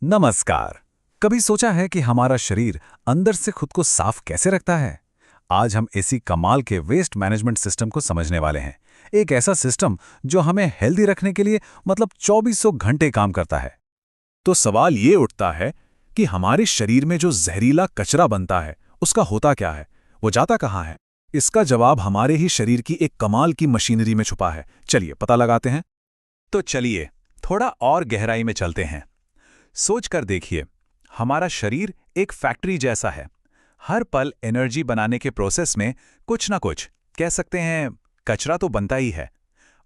नमस्कार। कभी सोचा है कि हमारा शरीर अंदर से खुद को साफ कैसे रखता है? आज हम इसी कमाल के वेस्ट मैनेजमेंट सिस्टम को समझने वाले हैं। एक ऐसा सिस्टम जो हमें हेल्दी रखने के लिए मतलब 2400 घंटे काम करता है। तो सवाल ये उठता है कि हमारे शरीर में जो जहरीला कचरा बनता है उसका होता क्या है, वो जाता कहाँ है? इसका जवाब हमारे ही शरीर की एक कमाल की मशीनरी में छुपा है। चलिए पता लगाते हैं। तो चलिए थोड़ा और गहराई में चलते हैं। सोच कर देखिए, हमारा शरीर एक फैक्ट्री जैसा है। हर पल एनर्जी बनाने के प्रोसेस में कुछ ना कुछ, कह सकते हैं, कचरा तो बनता ही है।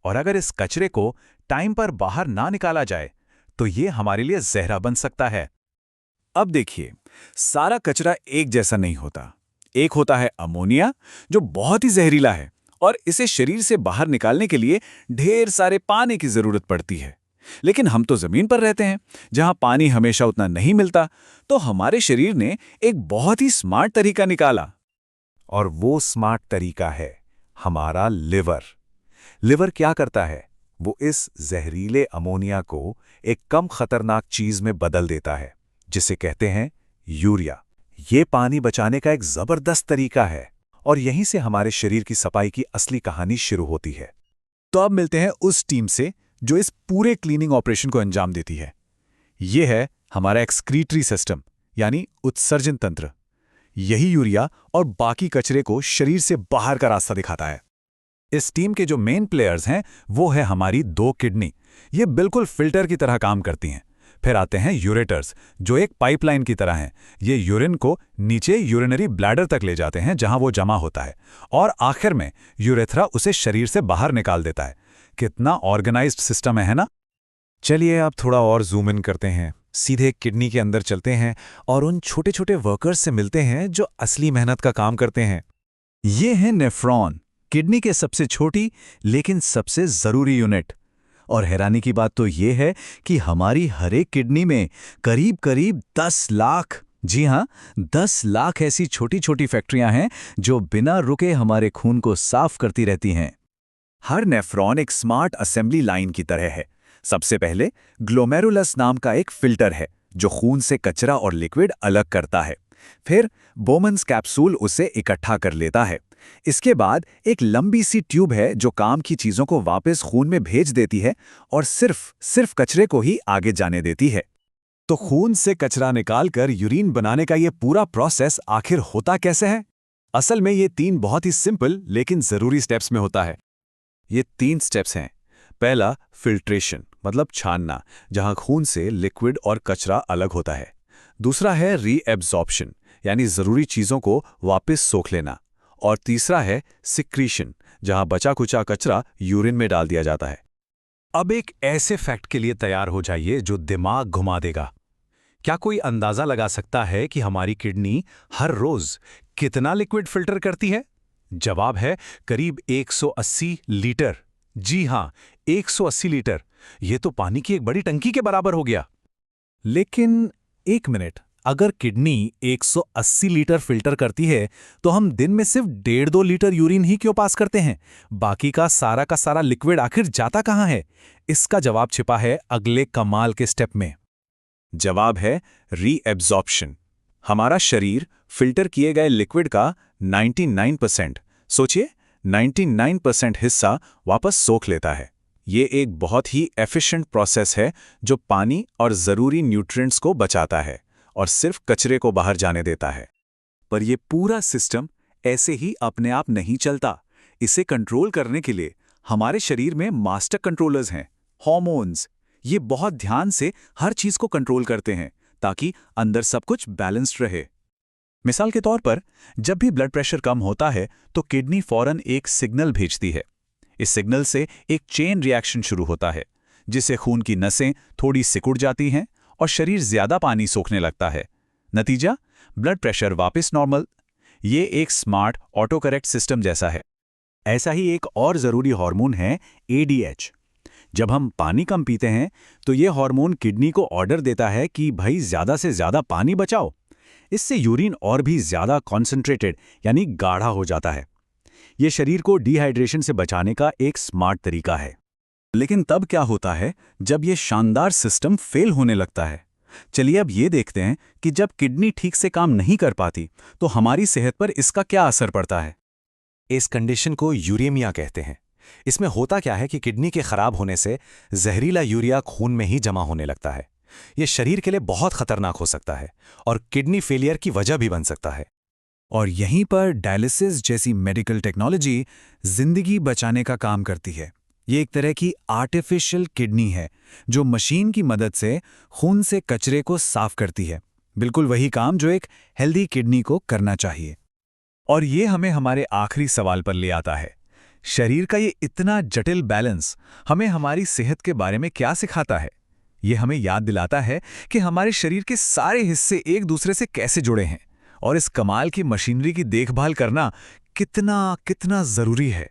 और अगर इस कचरे को टाइम पर बाहर ना निकाला जाए तो ये हमारे लिए जहरा बन सकता है। अब देखिए, सारा कचरा एक जैसा नहीं होता। एक होता है अमोनिया, जो बहुत ही जहरीला है और इसे शरीर से बाहर निकालने के लिए ढेर सारे पानी की जरूरत पड़ती है। लेकिन हम तो जमीन पर रहते हैं, जहां पानी हमेशा उतना नहीं मिलता। तो हमारे शरीर ने एक बहुत ही स्मार्ट तरीका निकाला। और वो स्मार्ट तरीका है हमारा लिवर। लिवर क्या करता है? वो इस जहरीले अमोनिया को एक कम खतरनाक चीज में बदल देता है, जिसे कहते हैं यूरिया। ये पानी बचाने का एक जबरदस्त तरीका है और यहीं से हमारे शरीर की सफाई की असली कहानी शुरू होती है। तो अब मिलते हैं उस टीम से जो इस पूरे क्लीनिंग ऑपरेशन को अंजाम देती है। ये है हमारा एक्सक्रीटरी सिस्टम, यानी उत्सर्जन तंत्र। यही यूरिया और बाकी कचरे को शरीर से बाहर का रास्ता दिखाता है। इस टीम के जो मेन प्लेयर्स हैं वो है हमारी दो किडनी। ये बिल्कुल फिल्टर की तरह काम करती हैं। फिर आते हैं यूरेटर्स, जो एक पाइपलाइन की तरह हैं। ये यूरिन को नीचे यूरिनरी ब्लैडर तक ले जाते हैं, जहां वो जमा होता है। और आखिर में यूरेथ्रा उसे शरीर से बाहर निकाल देता है। कितना ऑर्गेनाइज्ड सिस्टम है ना? चलिए अब थोड़ा और जूम इन करते हैं, सीधे किडनी के अंदर चलते हैं और उन छोटे छोटे वर्कर्स से मिलते हैं जो असली मेहनत का काम करते हैं। ये है नेफ्रॉन, किडनी के सबसे छोटी लेकिन सबसे जरूरी यूनिट। और हैरानी की बात तो ये है कि हमारी हर एक किडनी में करीब करीब 10 लाख, जी हाँ, 10 लाख ऐसी छोटी छोटी फैक्ट्रियां हैं जो बिना रुके हमारे खून को साफ करती रहती हैं। हर नेफ्रॉन एक स्मार्ट असेंबली लाइन की तरह है। सबसे पहले ग्लोमेरुलस नाम का एक फिल्टर है जो खून से कचरा और लिक्विड अलग करता है। फिर बोमन्स कैप्सूल उसे इकट्ठा कर लेता है। इसके बाद एक लंबी सी ट्यूब है जो काम की चीजों को वापस खून में भेज देती है और सिर्फ कचरे को ही आगे जाने देती है। तो खून से कचरा निकालकर यूरिन बनाने का ये पूरा प्रोसेस आखिर होता कैसे है? असल में ये 3 बहुत ही सिंपल लेकिन जरूरी स्टेप्स में होता है। ये 3 स्टेप्स हैं। पहला, फिल्ट्रेशन, मतलब छानना, जहां खून से लिक्विड और कचरा अलग होता है। दूसरा है रीएब्जॉर्प्शन, यानी जरूरी चीजों को वापस सोख लेना। और तीसरा है सिक्रीशन, जहां बचा कुचा कचरा यूरिन में डाल दिया जाता है। अब एक ऐसे फैक्ट के लिए तैयार हो जाइए जो दिमाग घुमा देगा। क्या कोई अंदाजा लगा सकता है कि हमारी किडनी हर रोज कितना लिक्विड फिल्टर करती है? जवाब है करीब 180 लीटर। जी हां, 180 लीटर। यह तो पानी की एक बड़ी टंकी के बराबर हो गया। लेकिन एक मिनट, अगर किडनी 180 लीटर फिल्टर करती है तो हम दिन में सिर्फ 1.5-2 लीटर यूरिन ही क्यों पास करते हैं? बाकी का सारा लिक्विड आखिर जाता कहां है? इसका जवाब छिपा है अगले कमाल के स्टेप में। जवाब है रीएब्जॉर्प्शन। हमारा शरीर फिल्टर किए गए लिक्विड का 99%, सोचिए, 99% हिस्सा वापस सोख लेता है। ये एक बहुत ही एफिशिएंट प्रोसेस है जो पानी और ज़रूरी न्यूट्रिएंट्स को बचाता है और सिर्फ कचरे को बाहर जाने देता है। पर यह पूरा सिस्टम ऐसे ही अपने आप नहीं चलता। इसे कंट्रोल करने के लिए हमारे शरीर में मास्टर कंट्रोलर्स हैं, हार्मोन्स। ये बहुत ध्यान से हर चीज को कंट्रोल करते हैं ताकि अंदर सब कुछ बैलेंस्ड रहे। मिसाल के तौर पर, जब भी ब्लड प्रेशर कम होता है तो किडनी फौरन एक सिग्नल भेजती है। इस सिग्नल से एक चेन रिएक्शन शुरू होता है, जिससे खून की नसें थोड़ी सिकुड़ जाती हैं और शरीर ज्यादा पानी सोखने लगता है। नतीजा, ब्लड प्रेशर वापस नॉर्मल। ये एक स्मार्ट ऑटो करेक्ट सिस्टम जैसा है। ऐसा ही एक और जरूरी हार्मोन है एडीएच। जब हम पानी कम पीते हैं तो ये हार्मोन किडनी को ऑर्डर देता है कि भाई ज्यादा से ज्यादा पानी बचाओ। इससे यूरिन और भी ज्यादा कॉन्सेंट्रेटेड यानी गाढ़ा हो जाता है। ये शरीर को डिहाइड्रेशन से बचाने का एक स्मार्ट तरीका है। लेकिन तब क्या होता है जब ये शानदार सिस्टम फेल होने लगता है? चलिए अब ये देखते हैं कि जब किडनी ठीक से काम नहीं कर पाती तो हमारी सेहत पर इसका क्या असर पड़ता है। इस कंडीशन को यूरेमिया कहते हैं। इसमें होता क्या है कि किडनी के खराब होने से जहरीला यूरिया खून में ही जमा होने लगता है। यह शरीर के लिए बहुत खतरनाक हो सकता है और किडनी फेलियर की वजह भी बन सकता है। और यहीं पर डायलिसिस जैसी मेडिकल टेक्नोलॉजी जिंदगी बचाने का काम करती है। ये एक तरह की आर्टिफिशियल किडनी है जो मशीन की मदद से खून से कचरे को साफ करती है। बिल्कुल वही काम जो एक हेल्दी किडनी को करना चाहिए। और ये हमें हमारे आखिरी सवाल पर ले आता है, शरीर का ये इतना जटिल बैलेंस हमें हमारी सेहत के बारे में क्या सिखाता है। ये हमें याद दिलाता है कि हमारे शरीर के सारे हिस्से एक दूसरे से कैसे जुड़े हैं और इस कमाल की मशीनरी की देखभाल करना कितना कितना जरूरी है।